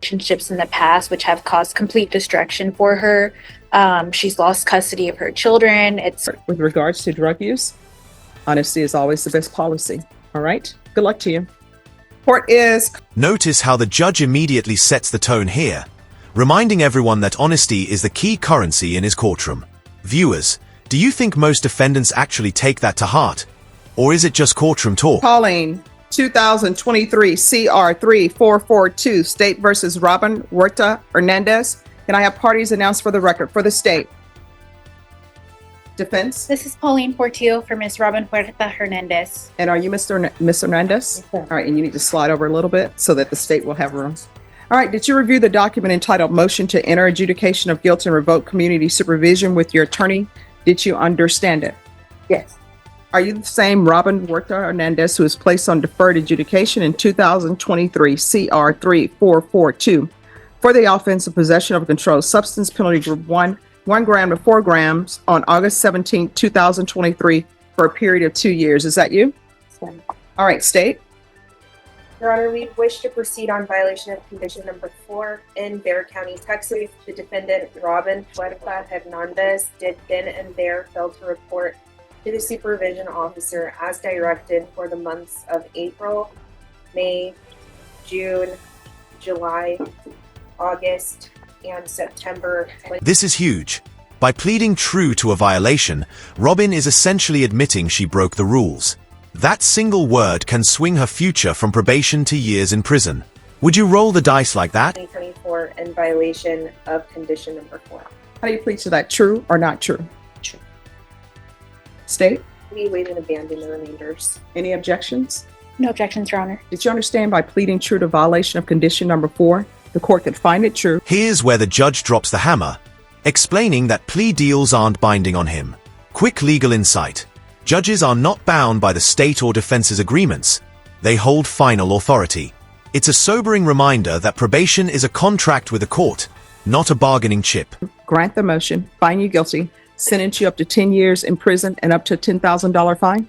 relationships in the past, which have caused complete distraction for her. She's lost custody of her children. With regards to drug use, honesty is always the best policy. All right. Good luck to you. Court is. Notice how the judge immediately sets the tone here, reminding everyone that honesty is the key currency in his courtroom. Viewers, do you think most defendants actually take that to heart? Or is it just courtroom talk? Calling 2023 CR 3442 State versus Robin Huerta Hernandez. Can I have parties announced for the record for the state? Defense. This is Pauline Portillo for Ms. Robin Huerta Hernandez. And are you Ms. Hernandez? Yes, All right, and you need to slide over a little bit so that the state will have room. All right, did you review the document entitled Motion to Enter Adjudication of Guilt and Revoke Community Supervision with your attorney? Did you understand it? Yes. Are you the same Robin Huerta Hernandez who was placed on deferred adjudication in 2023 CR 3442 for the offense of possession of a controlled substance, penalty group 1 gram to 4 grams on August 17, 2023 for a period of 2 years? Is that you? Yes. All right, state. Your Honor, we wish to proceed on violation of condition number 4 in Bexar County, Texas. The defendant, Robin Huerta Hernandez, did then and there fail to report to the supervision officer as directed for the months of April, May, June, July, August, and September. This is huge. By pleading true to a violation, Robin is essentially admitting she broke the rules. That single word can swing her future from probation to years in prison. Would you roll the dice like that? 2024 in violation of condition number 4. How do you plead to that? True or not true? True. State. We waive and abandon the remainders. Any objections? No objections, Your Honor. Did you understand by pleading true to violation of condition number 4, the court could find it true? Here's where the judge drops the hammer, explaining that plea deals aren't binding on him. Quick legal insight. Judges are not bound by the state or defense's agreements. They hold final authority. It's a sobering reminder that probation is a contract with the court, not a bargaining chip. Grant the motion, find you guilty, sentence you up to 10 years in prison and up to a $10,000 fine?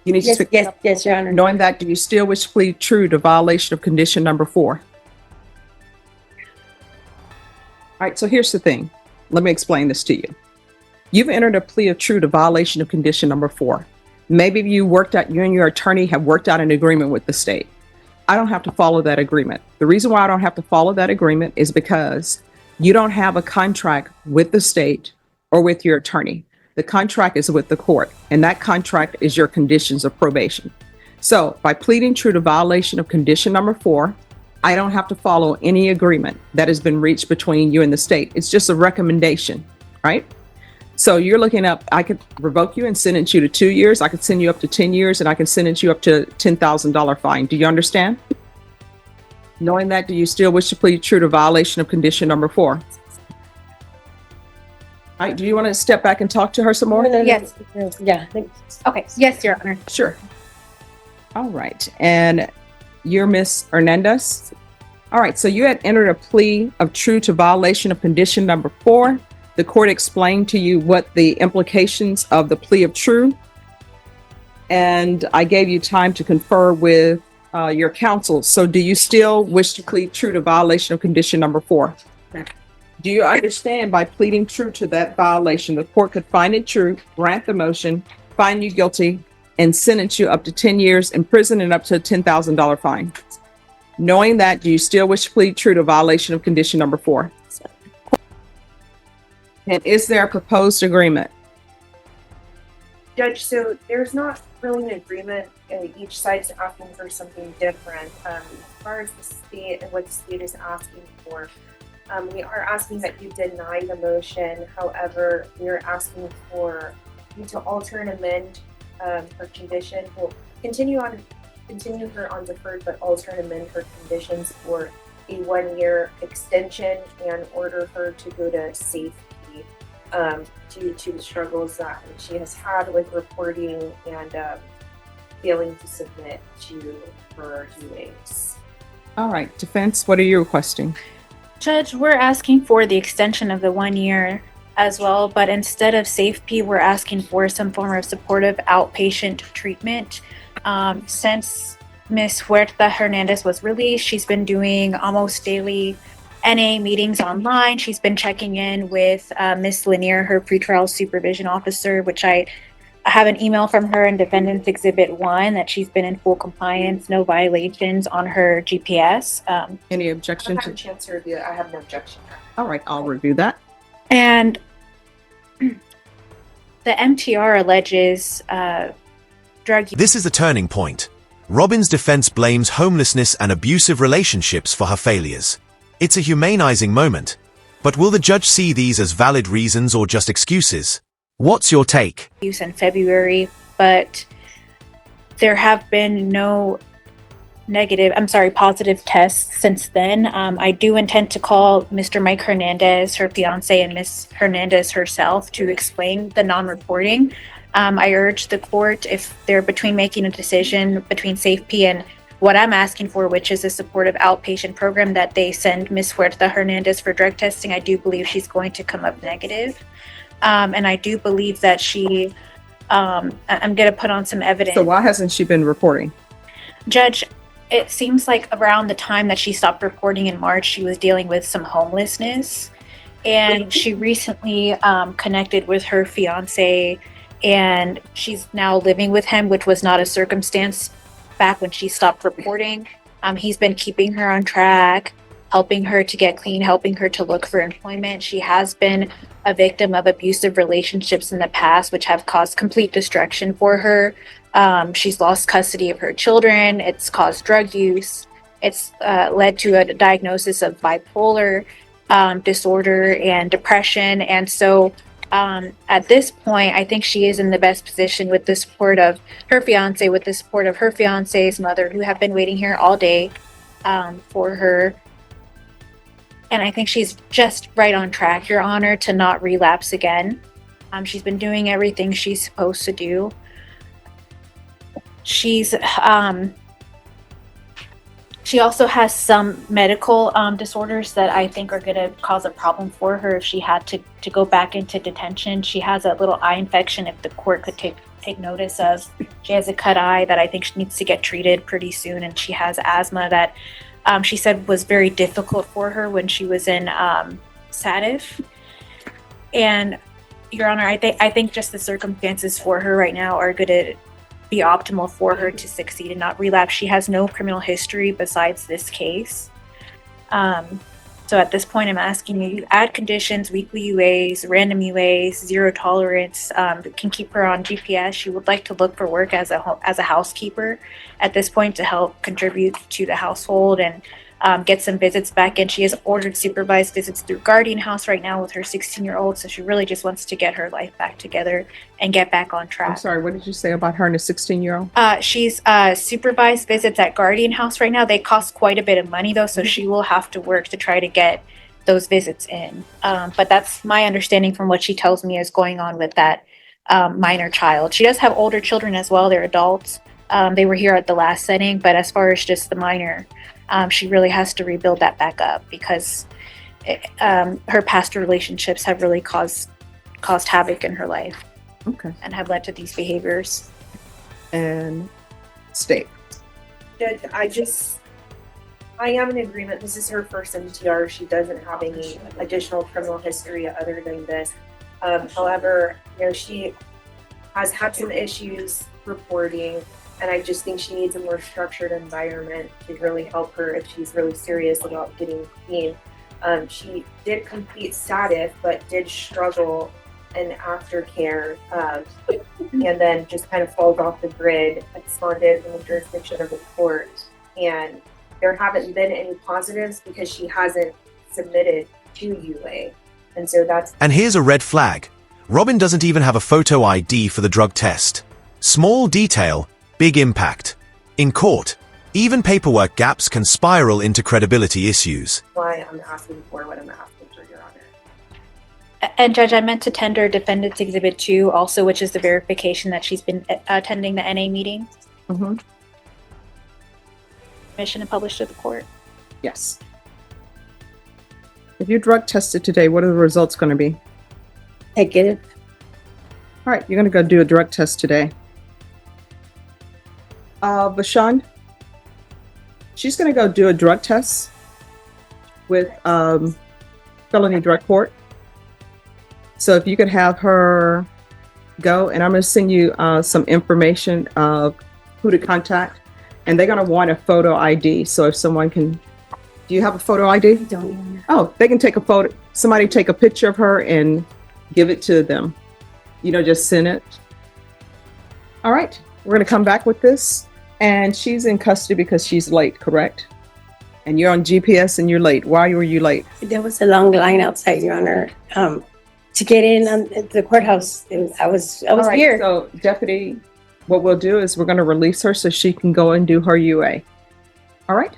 You need to Yes, speak. yes, Your Honor. Knowing that, do you still wish to plead true to violation of condition number 4? All right, so here's the thing. Let me explain this to you. You've entered a plea of true to violation of condition number 4. Maybe you and your attorney have worked out an agreement with the state. I don't have to follow that agreement. The reason why I don't have to follow that agreement is because you don't have a contract with the state or with your attorney. The contract is with the court, and that contract is your conditions of probation. So by pleading true to violation of condition number 4, I don't have to follow any agreement that has been reached between you and the state. It's just a recommendation, right? So you're looking up, I could revoke you and sentence you to 2 years. I could send you up to 10 years, and I can sentence you up to $10,000 fine. Do you understand? Knowing that, do you still wish to plead true to violation of condition number 4? All right, do you want to step back and talk to her some more? Yes. Yeah. Okay. Yes, Your Honor. Sure. All right, and you're Miss Hernandez? All right, so you had entered a plea of true to violation of condition number 4. The court explained to you what the implications of the plea of true, and I gave you time to confer with your counsel. So do you still wish to plead true to violation of condition number 4? Do you understand by pleading true to that violation, the court could find it true, grant the motion, find you guilty, and sentence you up to 10 years in prison and up to a $10,000 fine? Knowing that, do you still wish to plead true to violation of condition number 4? And is there a proposed agreement? Judge, so there's not really an agreement. Each side's asking for something different. As far as the state and what the state is asking for, we are asking that you deny the motion. However, we're asking for you to alter and amend her condition. We'll continue her on deferred, but alter and amend her conditions for a 1-year extension and order her to go to safety due to the struggles that she has had with reporting and failing to submit to her UAs. All right, defense, what are you requesting? Judge, we're asking for the extension of the 1 year as well, but instead of SafeP, we're asking for some form of supportive outpatient treatment. Since Miss Huerta Hernandez was released, she's been doing almost daily NA meetings online. She's been checking in with Miss Lanier, her pretrial supervision officer, which I have an email from her in Defendant's Exhibit 1 that she's been in full compliance, no violations on her GPS. Any I objection have a to? chance to review it. I have no objection. All right, I'll review that. And the MTR alleges drug use. This is the turning point. Robin's defense blames homelessness and abusive relationships for her failures. It's a humanizing moment. But will the judge see these as valid reasons or just excuses? What's your take? Use in February, but there have been no positive tests since then. I do intend to call Mr. Mike Hernandez, her fiance, and Miss Hernandez herself to explain the non-reporting. I urge the court, if they're between making a decision between SafeP and what I'm asking for, which is a supportive outpatient program, that they send Miss Huerta Hernandez for drug testing. I do believe she's going to come up negative. And I do believe that I'm going to put on some evidence. So why hasn't she been reporting? Judge, it seems like around the time that she stopped reporting in March, she was dealing with some homelessness. And she recently connected with her fiance, and she's now living with him, which was not a circumstance back when she stopped reporting. He's been keeping her on track, helping her to get clean, helping her to look for employment. She has been a victim of abusive relationships in the past, which have caused complete destruction for her. She's lost custody of her children. It's caused drug use. It's led to a diagnosis of bipolar disorder and depression. And so at this point, I think she is in the best position with the support of her fiance, with the support of her fiance's mother, who have been waiting here all day for her. And I think she's just right on track, Your Honor, to not relapse again. She's been doing everything she's supposed to do. She also has some medical disorders that I think are going to cause a problem for her if she had to go back into detention. She has a little eye infection, if the court could take notice of. She has a cut eye that I think she needs to get treated pretty soon, and she has asthma that she said was very difficult for her when she was in SATIF. And Your Honor, I think just the circumstances for her right now are going to be optimal for her to succeed and not relapse. She has no criminal history besides this case. So at this point, I'm asking you, add conditions, weekly UAs, random UAs, zero tolerance, can keep her on GPS. She would like to look for work as a housekeeper at this point to help contribute to the household and get some visits back in. She has ordered supervised visits through Guardian House right now with her 16-year-old, so she really just wants to get her life back together and get back on track. I'm sorry, what did you say about her and a 16-year-old? She's supervised visits at Guardian House right now. They cost quite a bit of money, though, so she will have to work to try to get those visits in. But that's my understanding from what she tells me is going on with that minor child. She does have older children as well. They're adults. They were here at the last setting, but as far as just the minor, she really has to rebuild that back up because her past relationships have really caused havoc in her life. Okay. And have led to these behaviors. And state. Judge, I am in agreement. This is her first MTR. She doesn't have any additional criminal history other than this. However, she has had some issues reporting, and I just think she needs a more structured environment to really help her if she's really serious about getting clean. She did complete SATIF, but did struggle in aftercare, and then just kind of falls off the grid, absconded from the jurisdiction of the court. And there haven't been any positives because she hasn't submitted to UA. And so that's... And here's a red flag. Robin doesn't even have a photo ID for the drug test. Small detail, big impact. In court, even paperwork gaps can spiral into credibility issues. Why I'm asking for what I'm asking for, Your Honor. And Judge, I meant to tender Defendant's Exhibit 2 also, which is the verification that she's been attending the NA meeting. Mm-hmm. Mission and published to the court. Yes. If you drug tested today, what are the results going to be? Negative. All right, you're going to go do a drug test today. Bashan, She's going to go do a drug test with felony drug court. So if you could have her go, and I'm going to send you some information of who to contact, and they're going to want a photo ID. So if someone can, do you have a photo ID? I don't even know. Oh, they can take a photo, somebody take a picture of her and give it to them. You know, just send it. All right, we're going to come back with this. And she's in custody because she's late, correct? And you're on GPS and you're late. Why were you late? There was a long line outside, Your Honor, to get in on the courthouse. I was All right, here. So, Deputy, what we'll do is we're going to release her so she can go and do her UA. All right?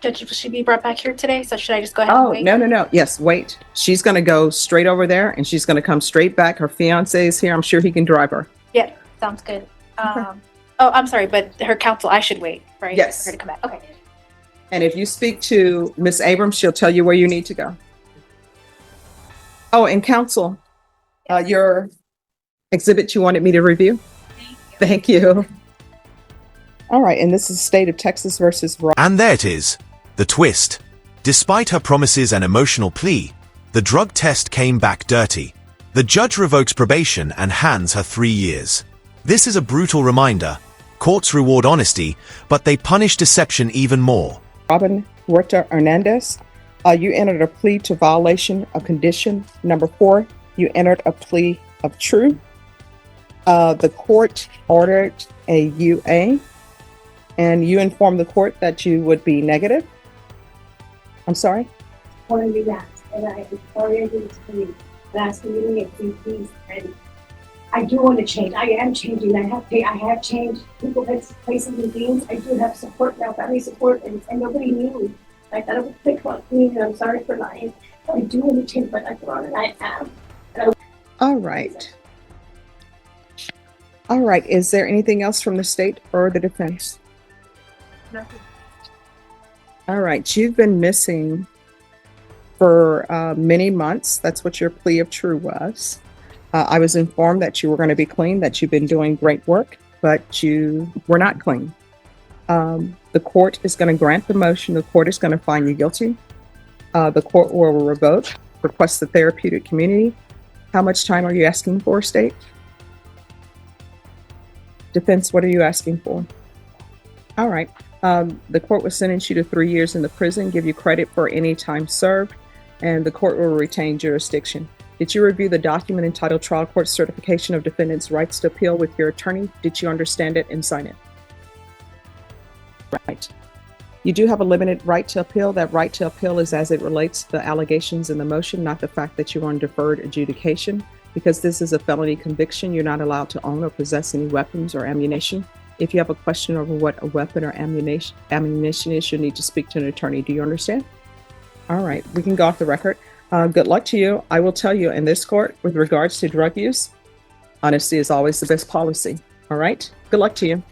Judge, will she be brought back here today? So should I just go ahead Oh, and wait? no. Yes, wait. She's going to go straight over there and she's going to come straight back. Her fiance is here. I'm sure he can drive her. Yeah, sounds good. Oh, I'm sorry, but her counsel, I should wait, right? Yes. For her to come back. Okay. And if you speak to Miss Abrams, she'll tell you where you need to go. Oh, and counsel, your exhibit you wanted me to review? Thank you. All right, and this is State of Texas versus Ross. And there it is. The twist. Despite her promises and emotional plea, the drug test came back dirty. The judge revokes probation and hands her 3 years. This is a brutal reminder. Courts reward honesty, but they punish deception even more. Robin Huerta Hernandez, you entered a plea to violation of condition number 4. You entered a plea of true. The court ordered a UA, and you informed the court that you would be negative. I'm sorry? Want to do that, and I oriented to you last meeting if you please, and I do want to change. I am changing. I have changed people, places, and things. I do have support now, family support, and nobody knew. I thought it was quick about me, and I'm sorry for lying. I do want to change, but I thought and I am. All right. All right. Is there anything else from the state or the defense? Nothing. All right. You've been missing for many months. That's what your plea of true was. I was informed that you were going to be clean, that you've been doing great work, but you were not clean. The court is going to grant the motion. The court is going to find you guilty. The court will revoke, request the therapeutic community. How much time are you asking for, state? Defense, what are you asking for? All right. The court will sentence you to 3 years in the prison, give you credit for any time served, and the court will retain jurisdiction. Did you review the document entitled Trial Court Certification of Defendant's Rights to Appeal with your attorney? Did you understand it and sign it? Right. You do have a limited right to appeal. That right to appeal is as it relates to the allegations in the motion, not the fact that you're on deferred adjudication. Because this is a felony conviction, you're not allowed to own or possess any weapons or ammunition. If you have a question over what a weapon or ammunition is, you need to speak to an attorney. Do you understand? All right, we can go off the record. Good luck to you. I will tell you in this court, with regards to drug use, honesty is always the best policy. All right, good luck to you.